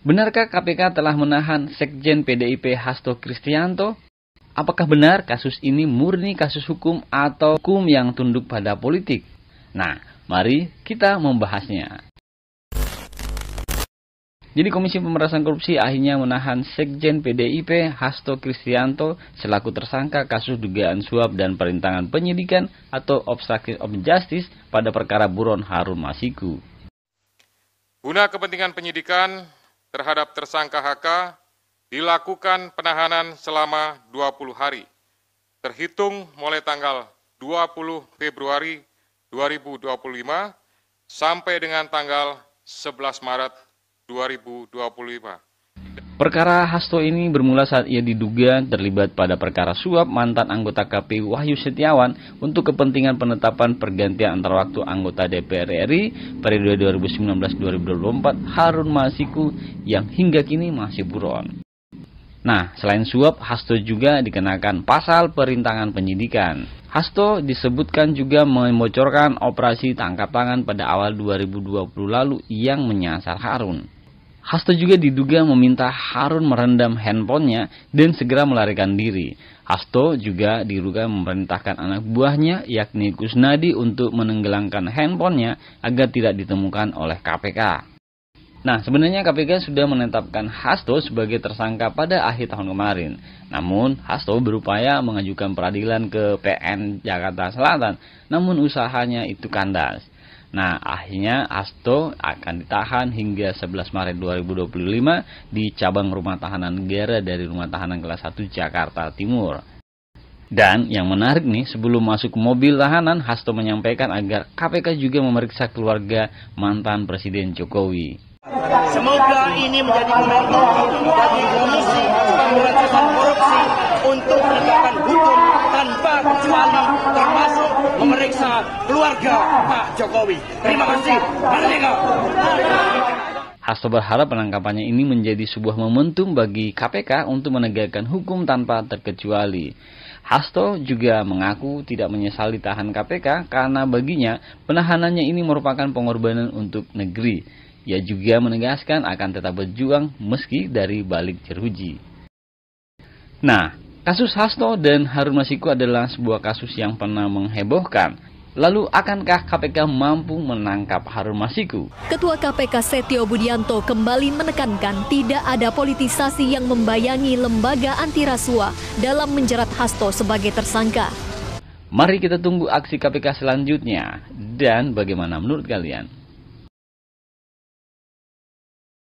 Benarkah KPK telah menahan Sekjen PDIP Hasto Kristianto? Apakah benar kasus ini murni kasus hukum atau hukum yang tunduk pada politik? Nah, mari kita membahasnya. Jadi Komisi Pemberantasan Korupsi akhirnya menahan Sekjen PDIP Hasto Kristianto selaku tersangka kasus dugaan suap dan perintangan penyidikan atau obstruction of justice pada perkara buron Harun Masiku. Guna kepentingan penyidikan terhadap tersangka HK dilakukan penahanan selama 20 hari, terhitung mulai tanggal 20 Februari 2025 sampai dengan tanggal 11 Maret 2025. Perkara Hasto ini bermula saat ia diduga terlibat pada perkara suap mantan anggota KPU Wahyu Setiawan untuk kepentingan penetapan pergantian antara waktu anggota DPR RI periode 2019-2024 Harun Masiku yang hingga kini masih buron. Nah, selain suap, Hasto juga dikenakan pasal perintangan penyidikan. Hasto disebutkan juga membocorkan operasi tangkap tangan pada awal 2020 lalu yang menyasar Harun. Hasto juga diduga meminta Harun merendam handphonenya dan segera melarikan diri. Hasto juga diduga memerintahkan anak buahnya yakni Kusnadi untuk menenggelamkan handphonenya agar tidak ditemukan oleh KPK. Nah, sebenarnya KPK sudah menetapkan Hasto sebagai tersangka pada akhir tahun kemarin. Namun, Hasto berupaya mengajukan peradilan ke PN Jakarta Selatan, namun usahanya itu kandas. Nah, akhirnya Hasto akan ditahan hingga 11 Maret 2025 di cabang rumah tahanan negara dari Rumah Tahanan Kelas 1 Jakarta Timur. Dan yang menarik nih, sebelum masuk ke mobil tahanan, Hasto menyampaikan agar KPK juga memeriksa keluarga mantan Presiden Jokowi. Semoga ini menjadi momentum bagi Komisi Pemberantasan Korupsi untuk menegakkan hukum tanpa kecuali, termasuk memeriksa keluarga Pak Jokowi. Terima kasih. Merdeka. Hasto berharap penangkapannya ini menjadi sebuah momentum bagi KPK untuk menegakkan hukum tanpa terkecuali. Hasto juga mengaku tidak menyesali tahan KPK karena baginya penahanannya ini merupakan pengorbanan untuk negeri. Ia juga menegaskan akan tetap berjuang meski dari balik jeruji. Nah, kasus Hasto dan Harun Masiku adalah sebuah kasus yang pernah menghebohkan. Lalu akankah KPK mampu menangkap Harun Masiku? Ketua KPK Setio Budianto kembali menekankan tidak ada politisasi yang membayangi lembaga anti rasuah dalam menjerat Hasto sebagai tersangka. Mari kita tunggu aksi KPK selanjutnya. Dan bagaimana menurut kalian?